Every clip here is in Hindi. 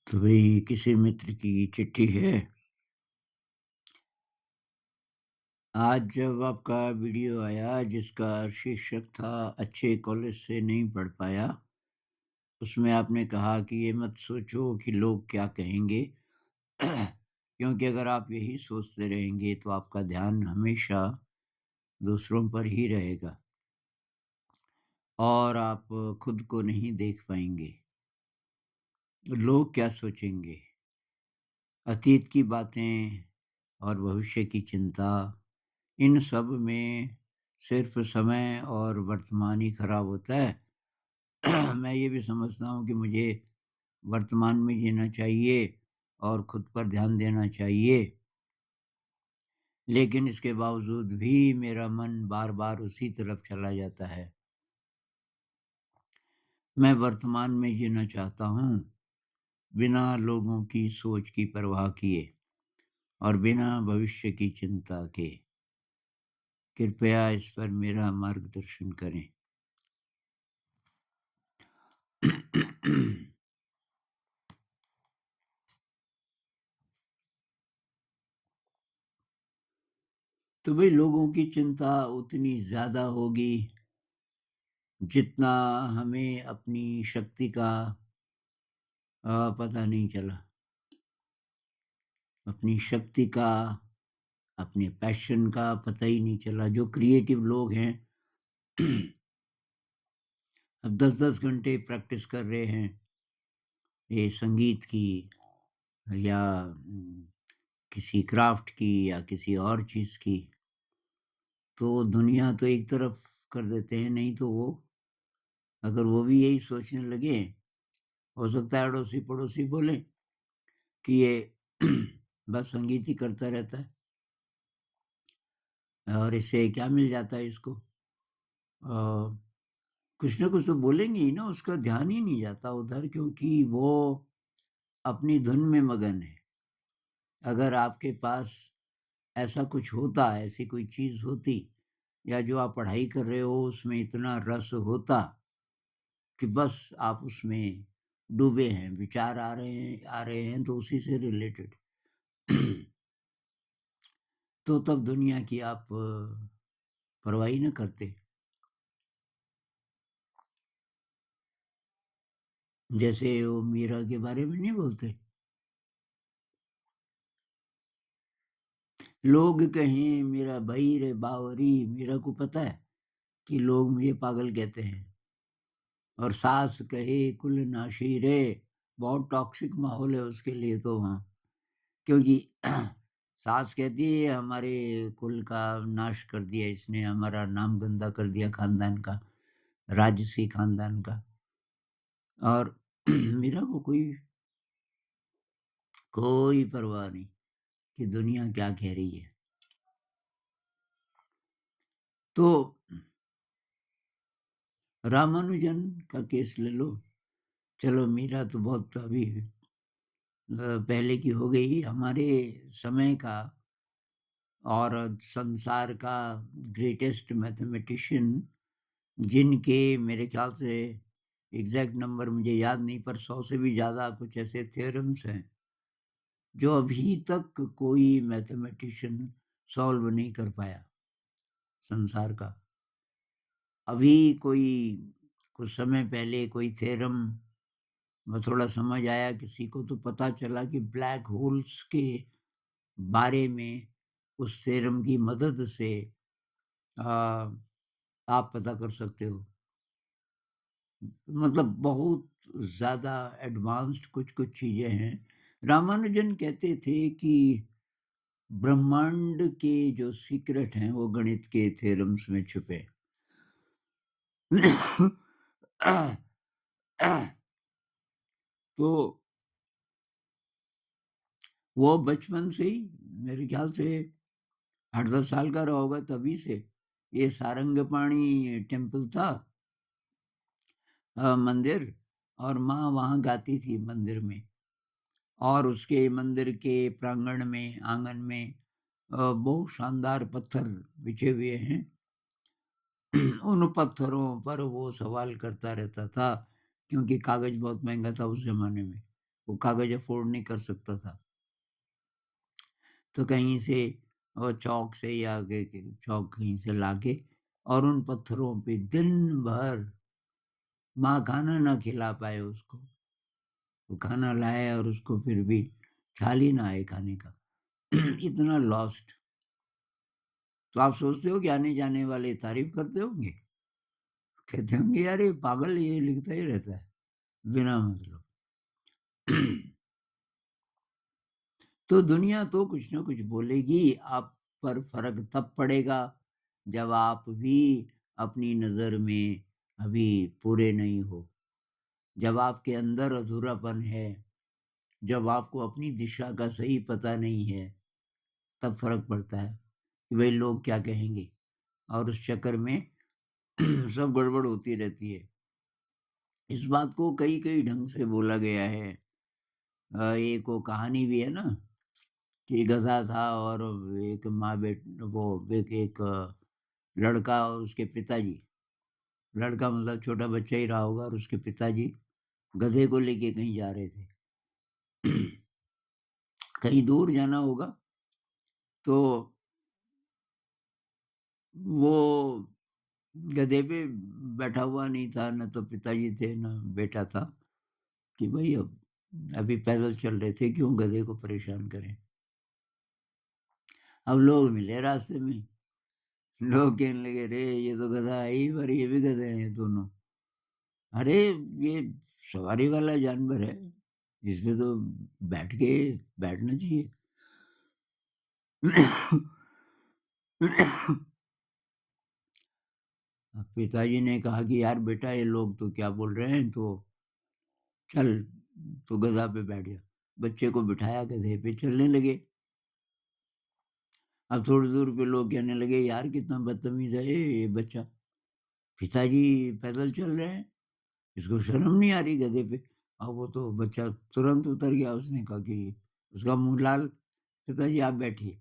तो भाई किसी मित्र की चिट्ठी है। आज जब आपका वीडियो आया जिसका शीर्षक था अच्छे कॉलेज से नहीं पढ़ पाया, उसमें आपने कहा कि ये मत सोचो कि लोग क्या कहेंगे। क्योंकि अगर आप यही सोचते रहेंगे तो आपका ध्यान हमेशा दूसरों पर ही रहेगा और आप खुद को नहीं देख पाएंगे। लोग क्या सोचेंगे, अतीत की बातें और भविष्य की चिंता, इन सब में सिर्फ समय और वर्तमान ही खराब होता है। मैं ये भी समझता हूँ कि मुझे वर्तमान में जीना चाहिए और खुद पर ध्यान देना चाहिए, लेकिन इसके बावजूद भी मेरा मन बार-बार उसी तरफ चला जाता है। मैं वर्तमान में जीना चाहता हूँ, बिना लोगों की सोच की परवाह किए और बिना भविष्य की चिंता के। कृपया इस पर मेरा मार्गदर्शन करें। तो भई लोगों की चिंता उतनी ज़्यादा होगी, जितना हमें अपनी शक्ति का पता नहीं चला। अपनी शक्ति का, अपने पैशन का पता ही नहीं चला। जो क्रिएटिव लोग हैं, अब 10-10 घंटे प्रैक्टिस कर रहे हैं, ये संगीत की या किसी क्राफ्ट की या किसी और चीज़ की, तो दुनिया तो एक तरफ कर देते हैं, नहीं तो वो अगर वो भी यही सोचने लगे, हो सकता है अड़ोसी-पड़ोसी बोलें कि ये बस संगीत ही करता रहता है और इससे क्या मिल जाता है इसको। कुछ ना कुछ तो बोलेंगे ही ना, उसका ध्यान ही नहीं जाता उधर, क्योंकि वो अपनी धुन में मगन है। अगर आपके पास ऐसा कुछ होता, ऐसी कोई चीज़ होती या जो आप पढ़ाई कर रहे हो उसमें इतना रस होता कि बस आप उसमें डूबे हैं, विचार आ रहे हैं तो उसी से रिलेटेड। तो तब दुनिया की आप परवाह ही ना करते। जैसे वो मीरा के बारे में नहीं बोलते, लोग कहें मेरा भई रे बावरी, मीरा को पता है कि लोग मुझे पागल कहते हैं, और सास कहे कुल नाशी रे, बहुत टॉक्सिक माहौल है उसके लिए तो वहाँ। क्योंकि सास कहती है हमारे कुल का नाश कर दिया इसने, हमारा नाम गंदा कर दिया खानदान का, राजसी खानदान का। और मीरा को कोई परवाह नहीं कि दुनिया क्या कह रही है। तो रामानुजन का केस ले लो। चलो मीरा तो बहुत अभी पहले की हो गई, हमारे समय का और संसार का ग्रेटेस्ट मैथमेटिशियन, जिनके मेरे ख्याल से एग्ज़ैक्ट नंबर मुझे याद नहीं, पर 100 से भी ज़्यादा कुछ ऐसे थ्योरम्स हैं, जो अभी तक कोई मैथमेटिशियन सॉल्व नहीं कर पाया संसार का। अभी कोई कुछ समय पहले कोई थ्योरम थोड़ा समझ आया किसी को, तो पता चला कि ब्लैक होल्स के बारे में उस थ्योरम की मदद से अ, आप पता कर सकते हो। मतलब बहुत ज़्यादा एडवांस्ड कुछ-कुछ चीज़ें हैं। रामानुजन कहते थे कि ब्रह्मांड के जो सीक्रेट हैं वो गणित के थ्योरम्स में छुपे हैं। तो वो बचपन से ही मेरे ख्याल से 8-10 साल का रहा होगा तभी से, ये सारंगपाणी टेम्पल था, मंदिर, और माँ वहाँ गाती थी मंदिर में, और उसके मंदिर के प्रांगण में, आँगन में बहुत शानदार पत्थर बिछे हुए हैं। उन पत्थरों पर वो सवाल करता रहता था, क्योंकि कागज़ बहुत महँगा था उस ज़माने में। वो कागज़ अफ़ोर्ड नहीं कर सकता था। तो कहीं से चौक से या के चौक कहीं से लाके और उन पत्थरों पे दिन भर माँ खाना ना खिला पाए उसको। वो खाना लाए और उसको फिर भी ख़्याल ही ना आए खाने का। इतना लॉस्ट। तो आप सोचते हो कि आने-जाने वाले तारीफ़ करते होंगे? कहते होंगे यार ये पागल ये लिखता ही रहता है, बिना मतलब। तो दुनिया तो कुछ न कुछ बोलेगी, आप पर फ़र्क तब पड़ेगा जब आप भी अपनी नज़र में अभी पूरे नहीं हो। जब आपके अंदर अधूरापन है, जब आपको अपनी दिशा का सही पता नहीं है, तब फ़र्क पड़ता है कि भई लोग क्या कहेंगे? और उस चक्कर में सब गड़बड़ होती रहती है। इस बात को कई-कई ढंग से बोला गया है। एक वो कहानी भी है ना कि गधा था और एक माँ बेट वो एक एक लड़का और उसके पिताजी, लड़का मतलब छोटा बच्चा ही रहा होगा और उसके पिताजी गधे को लेके कहीं जा रहे थे। कहीं दूर जाना होगा, तो वो गधे पे बैठा हुआ नहीं था, ना तो पिताजी थे, ना बेटा था कि भई अब अभी पैदल चल रहे थे, क्यों गधे को परेशान करें। अब लोग मिले रास्ते में, लोग कहने लगे, "अरे! ये तो गधा है ही पर ये भी गधे हैं दोनों।" अरे! ये सवारी वाला जानवर है, इसमें तो बैठना चाहिए। अब पिताजी ने कहा कि यार बेटा ये लोग तो क्या बोल रहे हैं, तो चल तू गधा पे बैठ जा। बच्चे को बिठाया गधे पे चलने लगे। अब थोड़ी दूर पे लोग कहने लगे यार कितना बदतमीज़ है ये बच्चा। पिताजी पैदल चल रहे हैं, इसको शर्म नहीं आ रही गधे पे। अब वो तो बच्चा तुरंत उतर गया, उसने कहा कि उसका मुँह लाल, पिताजी आप बैठिए।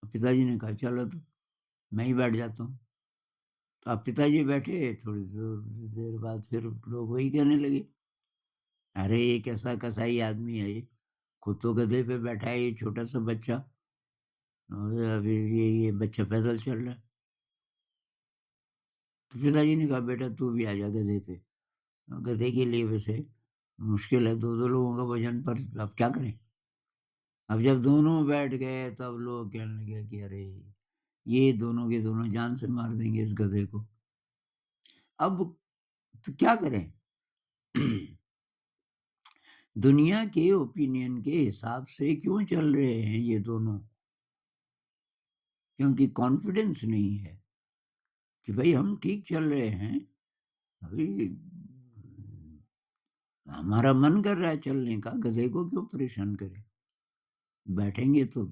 पिताजी ने कहा चलो तो, मैं ही बैठ जाता हूँ। तो अब पिताजी बैठे, थोड़ी देर देर बाद फिर लोग वही कहने लगे, "अरे! ये कैसा कसाई आदमी है ये, खुद तो गधे पे बैठा है ये छोटा-सा बच्चा और अभी ये बच्चा पैदल चल रहा है।" तो पिताजी ने कहा, "बेटा तू भी आ जा गधे पे।" गधे के लिए वैसे मुश्किल है 2-2 लोगों का वज़न पर अब क्या करें? अब जब दोनों बैठ गए तब लोग कहने लगे कि अरे! ये दोनों के दोनों जान से मार देंगे इस गधे को। अब तो क्या करें? दुनिया के ओपिनियन के हिसाब से क्यों चल रहे हैं ये दोनों? क्योंकि कॉन्फिडेंस नहीं है कि भई हम ठीक चल रहे हैं। अभी हमारा मन कर रहा है चलने का, गधे को क्यों परेशान करें? बैठेंगे तो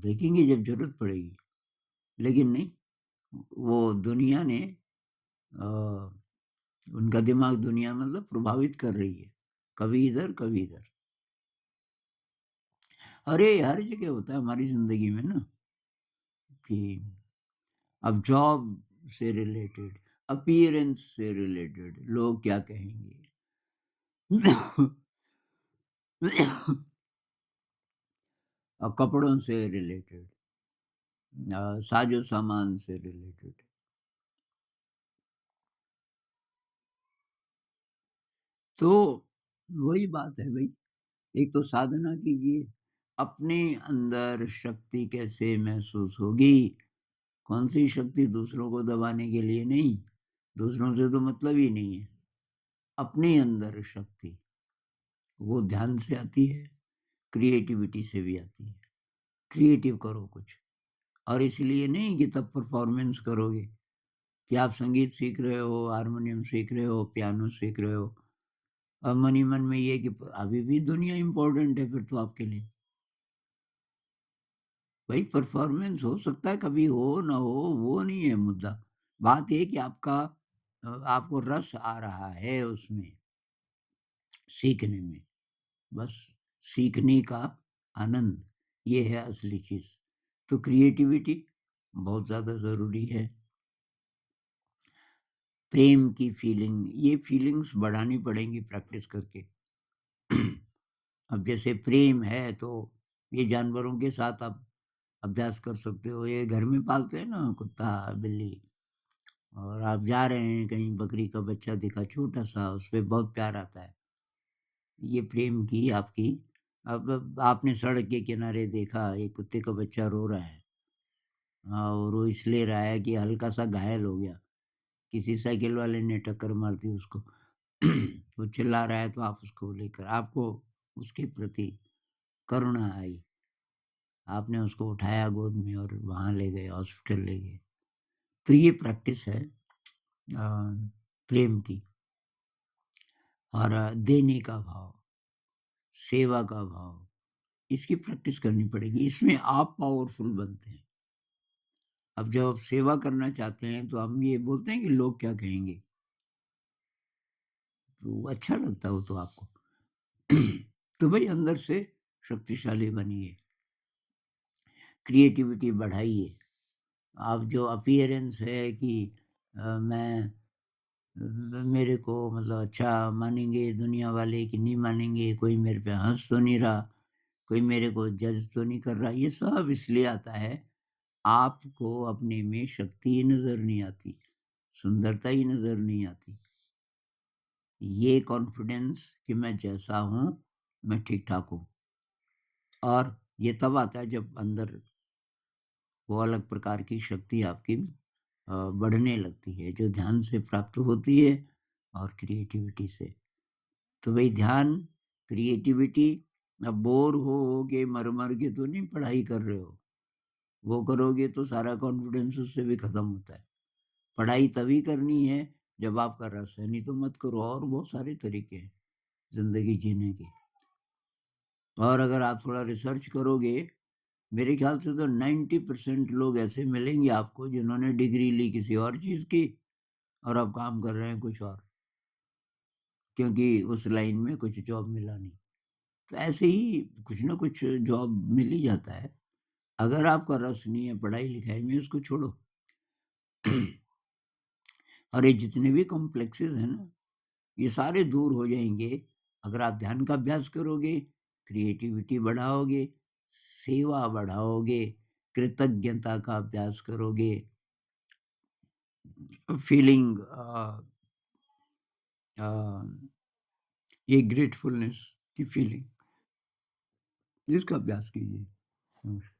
देखेंगे जब ज़रूरत पड़ेगी। लेकिन नहीं, वो दुनिया ने उनका दिमाग दुनिया मतलब प्रभावित कर रही है। कभी इधर, कभी इधर। अरे! हर जगह होता है हमारी ज़िंदगी में ना कि अब जॉब से रिलेटेड, अपीयरेंस से रिलेटेड लोग क्या कहेंगे? कपड़ों से रिलेटेड, साजो-सामान से रिलेटेड। तो वही बात है भई, एक तो साधना कीजिए, अपने अंदर शक्ति कैसे महसूस होगी? कौन-सी शक्ति दूसरों को दबाने के लिए नहीं, दूसरों से तो मतलब ही नहीं है। अपने अंदर शक्ति, वो ध्यान से आती है, क्रिएटिविटी से भी आती है। क्रिएटिव करो कुछ और इसलिए नहीं कि तब परफ़ॉर्मेंस करोगे कि आप संगीत सीख रहे हो, हारमोनियम सीख रहे हो, पियानो सीख रहे हो और मन ही मन में ये है कि प अभी भी दुनिया इम्पोर्टेंट है फिर तो आपके लिए। भाई परफ़ॉर्मेंस हो सकता है कभी हो, ना हो, वो नहीं है मुद्दा। बात ये है कि आपको रस आ रहा है उसमें, सीखने में। बस सीखने का आनंद, ये है असली चीज़। तो क्रिएटिविटी बहुत ज़्यादा ज़रूरी है। प्रेम की फीलिंग, ये फीलिंग्स बढ़ानी पड़ेंगी प्रैक्टिस करके। अब जैसे प्रेम है तो ये जानवरों के साथ आप अभ्यास कर सकते हो। ये घर में पालते हैं ना कुत्ता, बिल्ली, और आप जा रहे हैं कहीं, बकरी का बच्चा दिखा छोटा-सा, उसपे बहुत प्यार आता है। ये प्रेम की आपकी, अब आपने सड़क के किनारे देखा एक कुत्ते का बच्चा रो रहा है। हाँ, और वो इसलिए रहा है कि हल्का-सा घायल हो गया। किसी साइकिल वाले ने टक्कर मार दी उसको। वो चिल्ला रहा है तो आप उसको लेकर, आपको उसके प्रति करुणा आई। आपने उसको उठाया गोद में और वहाँ ले गए, हॉस्पिटल ले गए। तो ये प्रैक्टिस है प्रेम की, और देने का भाव, सेवा का भाव, इसकी प्रैक्टिस करनी पड़ेगी। इसमें आप पावरफुल बनते हैं। अब जब आप सेवा करना चाहते हैं तो हम ये बोलते हैं कि लोग क्या कहेंगे? तो अच्छा लगता हो तो आपको। तो भई अंदर से शक्तिशाली बनिए, क्रिएटिविटी बढ़ाइए। आप जो अपीयरेंस है कि मैं मेरे को मतलब अच्छा मानेंगे दुनिया वाले कि नहीं मानेंगे, कोई मेरे पे हँस तो नहीं रहा, कोई मेरे को जज तो नहीं कर रहा, ये सब इसलिए आता है, आपको अपने में शक्ति ही नज़र नहीं आती, सुंदरता ही नज़र नहीं आती। ये कॉन्फिडेंस कि मैं जैसा हूँ, मैं ठीक-ठाक हूँ, और ये तब आता है जब अंदर वो अलग प्रकार की शक्ति आपकी बढ़ने लगती है, जो ध्यान से प्राप्त होती है और क्रिएटिविटी से। तो भई ध्यान, क्रिएटिविटी, अब बोर हो के, मर-मर के तो नहीं पढ़ाई कर रहे हो। वो करोगे तो सारा कॉन्फिडेंस उससे भी खत्म होता है। पढ़ाई तभी करनी है जब आपका रस है, नहीं तो मत करो, और बहुत सारे तरीके हैं ज़िंदगी जीने के। और अगर आप थोड़ा रिसर्च करोगे, मेरे ख्याल से तो 90% लोग ऐसे मिलेंगे आपको जिन्होंने डिग्री ली किसी और चीज़ की और अब काम कर रहे हैं कुछ और, क्योंकि उस लाइन में कुछ जॉब मिला नहीं। तो ऐसे ही कुछ ना कुछ जॉब मिल ही जाता है। अगर आपका रस नहीं है पढ़ाई-लिखाई में, उसको छोड़ो। और ये जितने भी कॉम्प्लेक्सेस हैं ना, ये सारे दूर हो जाएँगे अगर आप ध्यान का अभ्यास करोगे, क्रिएटिविटी बढ़ाओगे, सेवा बढ़ाओगे, कृतज्ञता का अभ्यास करोगे, फीलिंग अ, ये ग्रेटफुलनेस की फीलिंग, इसका अभ्यास कीजिए। नमस्कार।